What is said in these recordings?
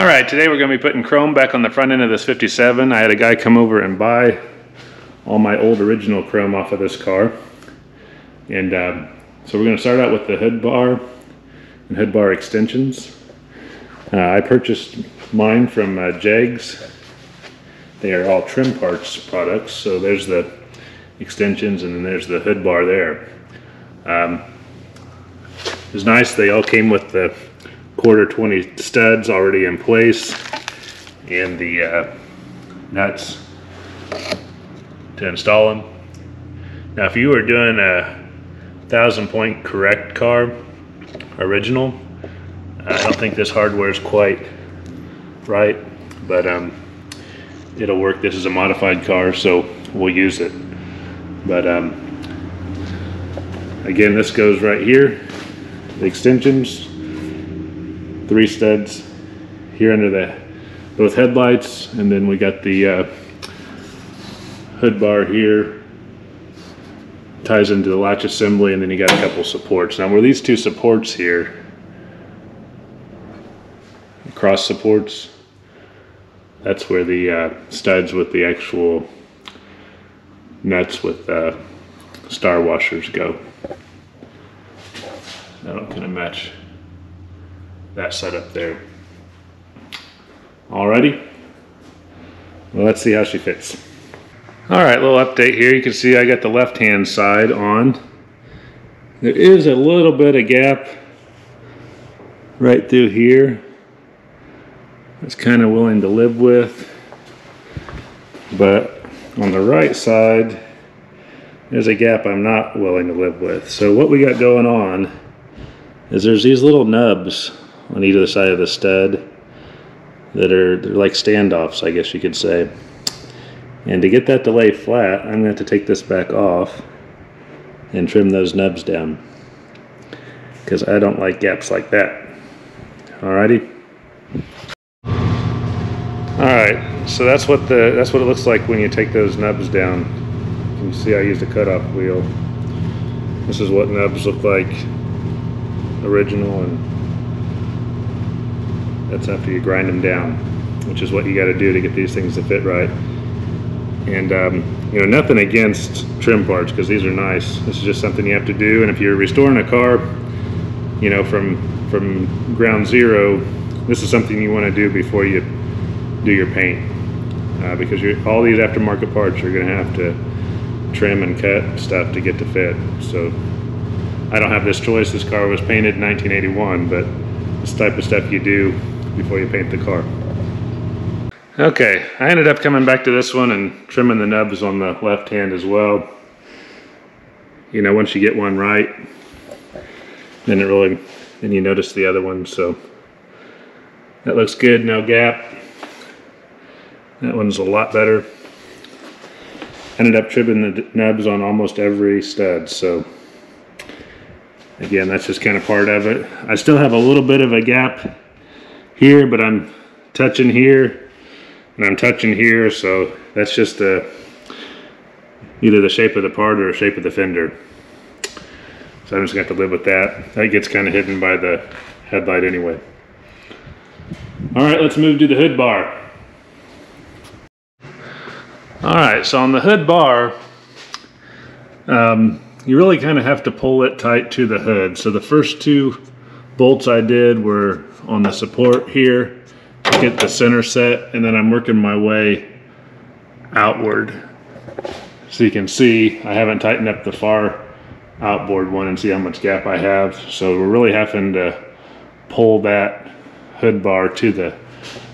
All right, today we're going to be putting chrome back on the front end of this 57. I had a guy come over and buy all my old original chrome off of this car. And so we're going to start out with the hood bar and hood bar extensions. I purchased mine from Jegs. They are all trim parts products. So there's the extensions and then there's the hood bar there. It was nice, they all came with the 1/4 20 studs already in place and the nuts to install them. Now if you were doing a 1,000-point correct car, original, I don't think this hardware is quite right, but it'll work. This is a modified car, so we'll use it. But again, this goes right here, the extensions, 3 studs here under the both headlights, and then we got the hood bar here, ties into the latch assembly, and then you got a couple supports. Now where these 2 supports here, cross supports, that's where the studs with the actual nuts with star washers go. That'll kind of match that setup there. Alrighty, well, let's see how she fits. Alright, little update here. You can see I got the left hand side on. There is a little bit of gap right through here. It's kind of willing to live with, but on the right side there's a gap I'm not willing to live with. So what we got going on is there's these little nubs on either side of the stud that they're like standoffs, I guess you could say. And to get that to lay flat, I'm going to have to take this back off and trim those nubs down, because I don't like gaps like that. Alrighty. Alright, so that's what it looks like when you take those nubs down. You can see I used a cutoff wheel. This is what nubs look like original, and that's after you grind them down, which is what you got to do to get these things to fit right. And you know, nothing against trim parts, because these are nice. This is just something you have to do. And if you're restoring a car, you know, from ground zero, this is something you want to do before you do your paint, because all these aftermarket parts are going to have to trim and cut stuff to get to fit. So I don't have this choice. This car was painted in 1981, but this type of stuff you do before you paint the car. Okay, I ended up coming back to this one and trimming the nubs on the left hand as well. You know, once you get one right, then you notice the other one. So that looks good, no gap. That one's a lot better. Ended up trimming the nubs on almost every stud, so again, that's just kind of part of it. I still have a little bit of a gap here, but I'm touching here and I'm touching here, so that's just either the shape of the part or the shape of the fender. So I'm just gonna have to live with that. That gets kind of hidden by the headlight anyway. All right, let's move to the hood bar. All right, so on the hood bar, you really kind of have to pull it tight to the hood. So the first 2 bolts I did were on the support here to get the center set, and then I'm working my way outward. So you can see I haven't tightened up the far outboard one and see how much gap I have. So we're really having to pull that hood bar to the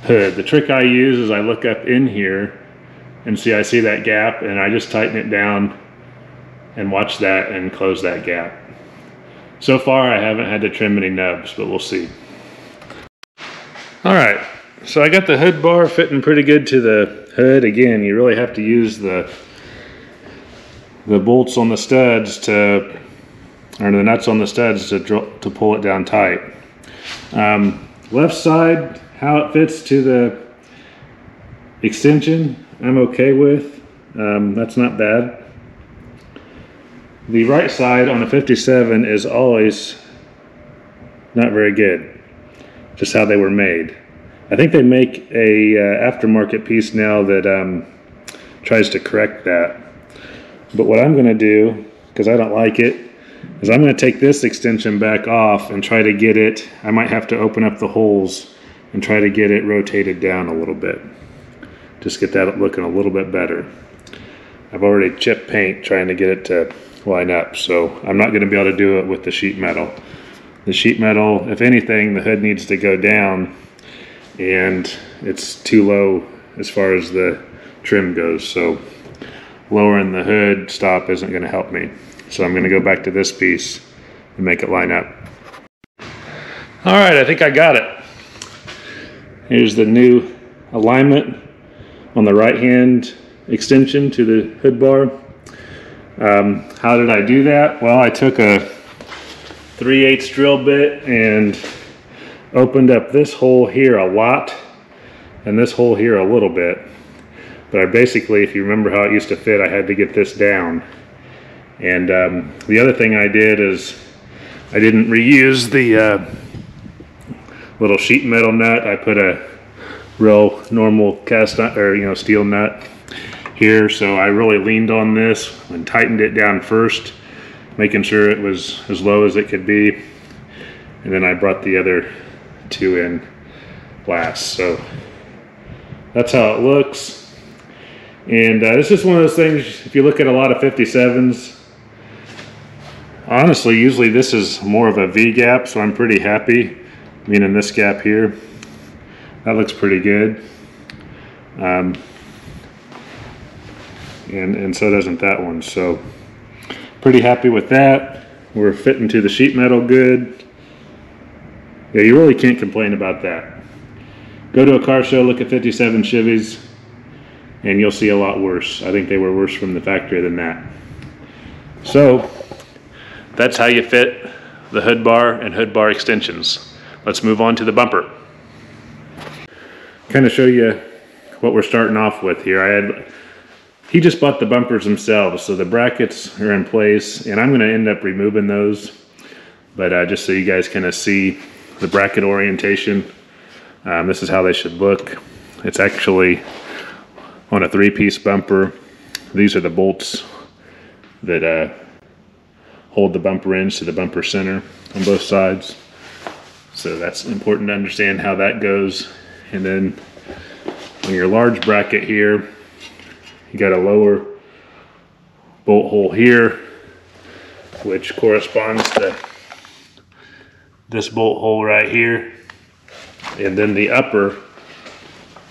hood. The trick I use is I look up in here and I see that gap, and I just tighten it down and watch that and close that gap. So far I haven't had to trim any nubs, but we'll see. All right, so I got the hood bar fitting pretty good to the hood. Again, you really have to use the bolts on the studs or the nuts on the studs to pull it down tight. Left side, how it fits to the extension, I'm okay with. That's not bad. The right side on the 57 is always not very good, just how they were made. I think they make a aftermarket piece now that tries to correct that. But what I'm going to do, because I don't like it, is I'm going to take this extension back off and try to get it. I might have to open up the holes and try to get it rotated down a little bit. Just get that looking a little bit better. I've already chipped paint trying to get it to line up, so I'm not going to be able to do it with the sheet metal. The sheet metal, if anything, the hood needs to go down, and it's too low as far as the trim goes, so lowering the hood stop isn't going to help me. So I'm going to go back to this piece and make it line up. All right, I think I got it. Here's the new alignment on the right hand extension to the hood bar. How did I do that? Well, I took a 3/8 drill bit and opened up this hole here a lot and this hole here a little bit. But I basically, if you remember how it used to fit, I had to get this down. And the other thing I did is I didn't reuse the little sheet metal nut. I put a real normal cast nut, or steel nut here. So I really leaned on this and tightened it down first, making sure it was as low as it could be. And then I brought the other two in last. So that's how it looks. And it's just one of those things, if you look at a lot of 57s, honestly, usually this is more of a V gap, so I'm pretty happy. Meaning this gap here, that looks pretty good. And so doesn't that one. So pretty happy with that. We're fitting to the sheet metal good. Yeah, you really can't complain about that. Go to a car show, look at 57 Chevys, and you'll see a lot worse. I think they were worse from the factory than that. So that's how you fit the hood bar and hood bar extensions. Let's move on to the bumper. Kind of show you what we're starting off with here. He just bought the bumpers themselves, so the brackets are in place, and I'm going to end up removing those. But just so you guys kind of see the bracket orientation, this is how they should look. It's actually on a 3-piece bumper. These are the bolts that hold the bumper ends to the bumper center on both sides. So that's important to understand how that goes. And then on your large bracket here, you got a lower bolt hole here, which corresponds to this bolt hole right here. And then the upper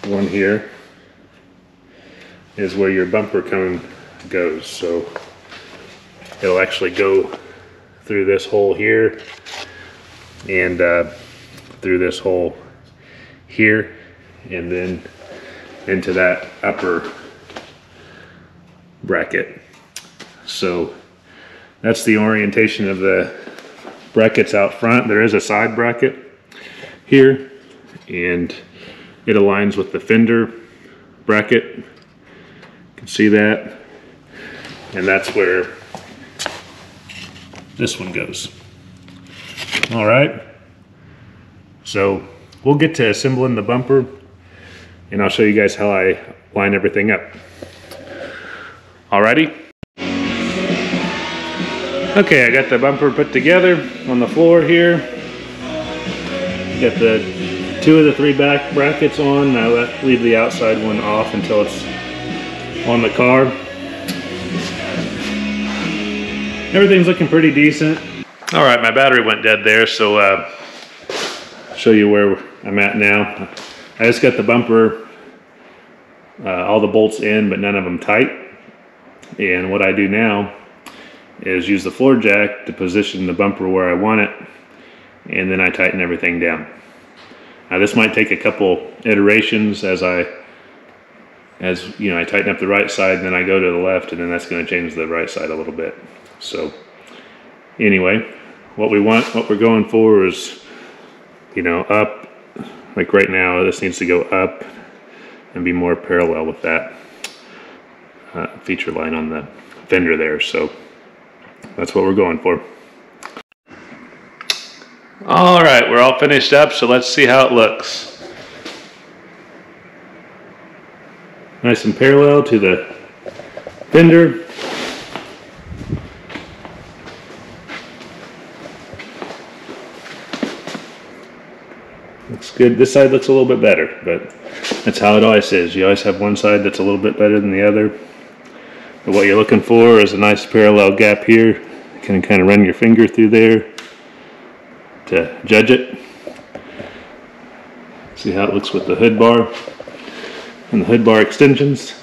one here is where your bumper cone goes. So it'll actually go through this hole here and through this hole here, and then into that upper bracket. So that's the orientation of the brackets out front. There is a side bracket here, and it aligns with the fender bracket. You can see that, and that's where this one goes. All right, so we'll get to assembling the bumper, and I'll show you guys how I line everything up. Alrighty. Okay, I got the bumper put together on the floor here. Got the 2 of the 3 back brackets on. I leave the outside one off until it's on the car. Everything's looking pretty decent. All right, my battery went dead there, so I'll show you where I'm at now. I just got the bumper, all the bolts in, but none of them tight. And what I do now is use the floor jack to position the bumper where I want it, and then I tighten everything down. Now this might take a couple iterations as I tighten up the right side, and then I go to the left, and then that's going to change the right side a little bit. So anyway, what we're going for is, up. Like right now, this needs to go up and be more parallel with that feature line on the fender there. So that's what we're going for. All right, we're all finished up, so let's see how it looks. nice and parallel to the fender. Looks good. This side looks a little bit better, but that's how it always is. You always have one side that's a little bit better than the other. But what you're looking for is a nice parallel gap here. You can kind of run your finger through there to judge it. See how it looks with the hood bar and the hood bar extensions.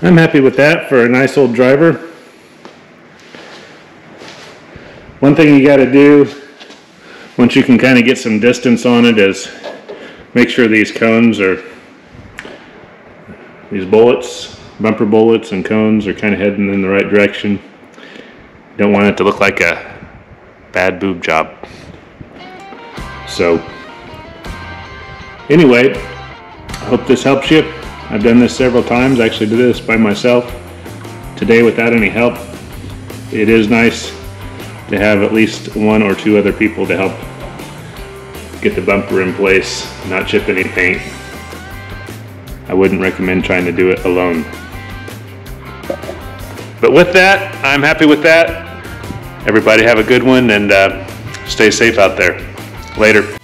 I'm happy with that for a nice old driver. One thing you got to do once you can kind of get some distance on it is make sure these cones are, these bullets, bumper bullets and cones are kind of heading in the right direction. You don't want it to look like a bad boob job. So anyway, I hope this helps you. I've done this several times. I actually did this by myself today without any help. It is nice to have at least one or two other people to help get the bumper in place, not chip any paint. I wouldn't recommend trying to do it alone. But with that, I'm happy with that. Everybody have a good one and stay safe out there. Later.